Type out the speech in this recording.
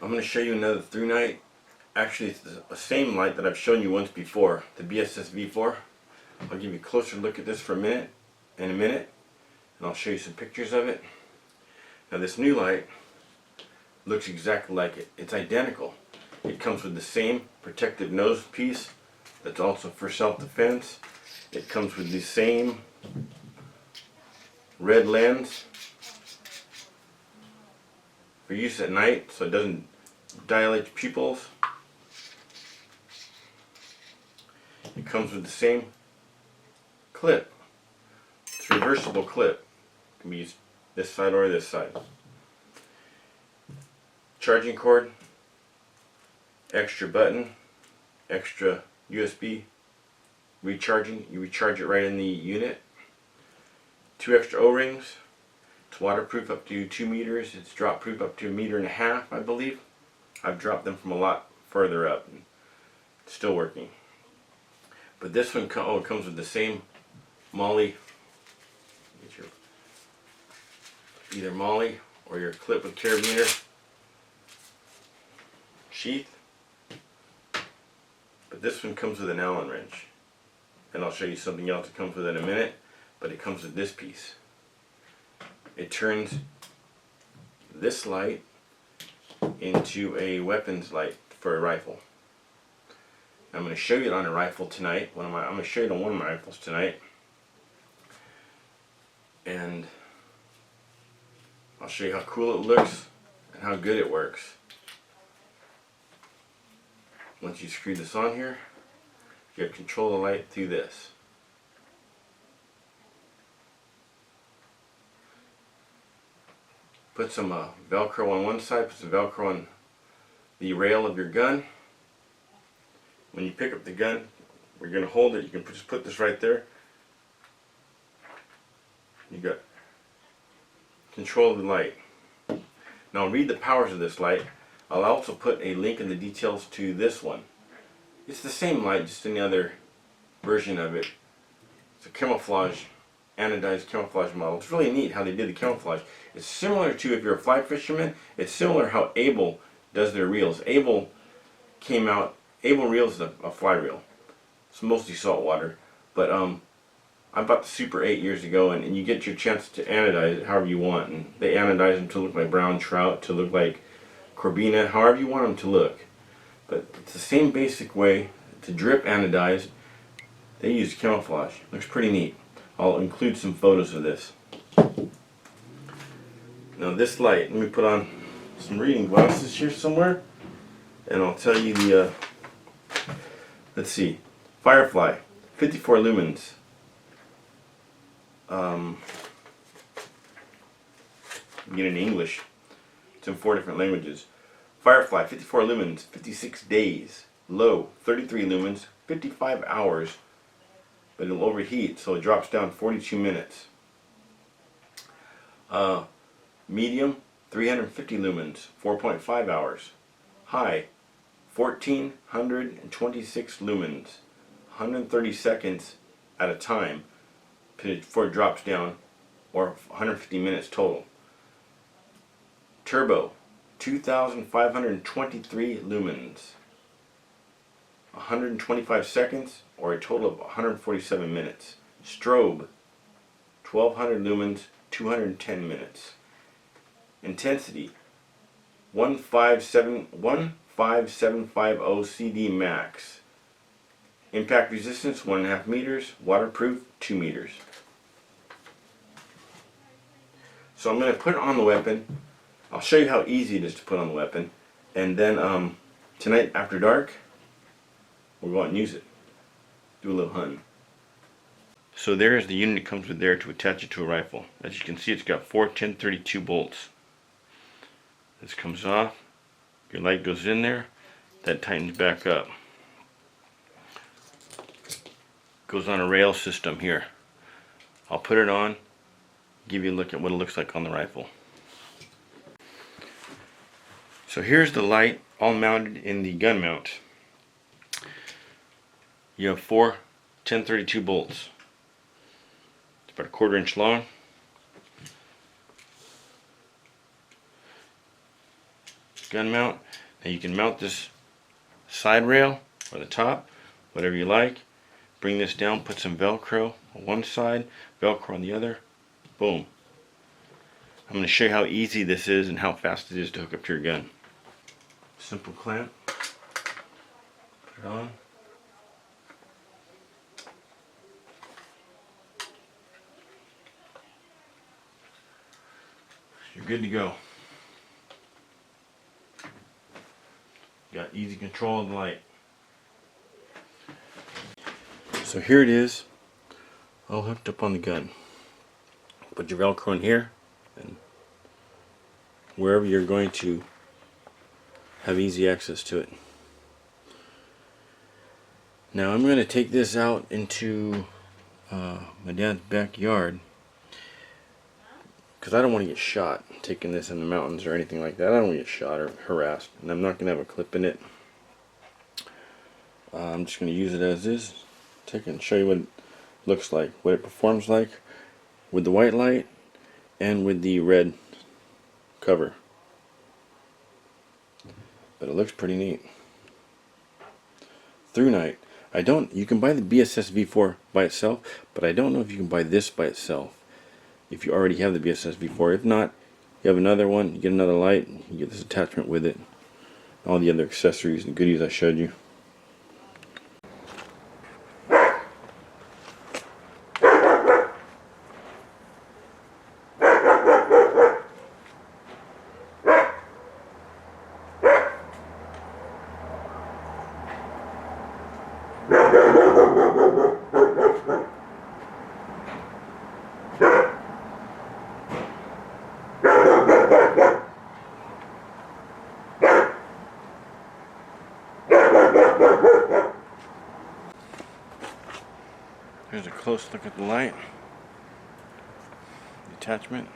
I'm going to show you another ThruNite. Actually, it's the same light that I've shown you once before, the BSS V4. I'll give you a closer look at this for a minute, and I'll show you some pictures of it. Now this new light looks exactly like it. It's identical. It comes with the same protective nose piece that's also for self-defense. It comes with the same red lens for use at night so it doesn't dilate your pupils. It comes with the same clip. It's a reversible clip. It can be used this side or this side. Charging cord, extra button, extra USB recharging. You recharge it right in the unit. 2 extra O-rings. It's waterproof up to 2 meters. It's drop proof up to 1.5 meters, I believe. I've dropped them from a lot further up. And it's still working. But this one comes with the same MOLLE. Get your either MOLLE or your clip with carabiner sheath. But this one comes with an Allen wrench. And I'll show you something else that comes with it in a minute. But it comes with this piece. It turns this light into a weapons light for a rifle. I'm going to show you it on a rifle tonight. I'm going to show you it on one of my rifles tonight. And I'll show you how cool it looks and how good it works. Once you screw this on here, you have control of the light through this. Put some Velcro on one side, put some Velcro on the rail of your gun. When you pick up the gun, we're going to hold it. You can just put this right there. You got control of the light. Now I'll read the powers of this light. I'll also put a link in the details to this one. It's the same light, just another version of it. It's a camouflage, anodized camouflage model. It's really neat how they did the camouflage. It's similar to, if you're a fly fisherman, it's similar how Able does their reels. Able reels is a fly reel. It's mostly saltwater. But I bought the Super 8 years ago, and you get your chance to anodize it however you want. And they anodize them to look like brown trout, to look like corbina, however you want them to look. But it's the same basic way to drip anodized. They use camouflage. Looks pretty neat. I'll include some photos of this. Now this light, let me put on some reading glasses here somewhere, and I'll tell you the, let's see, Firefly, 54 lumens. Get it in English. It's in 4 different languages. Firefly, 54 lumens, 56 days. Low, 33 lumens, 55 hours. But it'll overheat, so it drops down 42 minutes. Medium, 350 lumens, 4.5 hours. High, 1426 lumens, 130 seconds at a time before it drops down, or 150 minutes total. Turbo, 2523 lumens, 125 seconds, or a total of 147 minutes. Strobe, 1200 lumens, 210 minutes. Intensity, 15750 CD max. Impact resistance, 1.5 meters. Waterproof, 2 meters. So I'm going to put it on the weapon. I'll show you how easy it is to put on the weapon. And then tonight after dark, we'll go out and use it. Do a little hunting. So there is the unit it comes with there to attach it to a rifle. As you can see, it's got 4 1032 bolts. This comes off. Your light goes in there. That tightens back up. Goes on a rail system here. I'll put it on, give you a look at what it looks like on the rifle. So here's the light all mounted in the gun mount. You have 4 1032 bolts. It's about a 1/4 inch long. gun mount. Now you can mount this side rail or the top, whatever you like. Bring this down, put some Velcro on one side, Velcro on the other. Boom. I'm going to show you how easy this is and how fast it is to hook up to your gun. Simple clamp. Put it on. You're good to go. Got easy control of the light. So here it is, all hooked up on the gun. Put your Velcro in here, and wherever you're going to have easy access to it. Now I'm going to take this out into my dad's backyard, because I don't want to get shot taking this in the mountains or anything like that. I don't want to get shot or harassed, and I'm not going to have a clip in it. I'm just going to use it as is. Take it and show you what it looks like, what it performs like with the white light and with the red cover. But it looks pretty neat. ThruNite. You can buy the BSS V4 by itself, but I don't know if you can buy this by itself if you already have the BSS V4. If not, you have another one, you get another light, you get this attachment with it, all the other accessories and goodies I showed you. Here's a close look at the light, the attachment.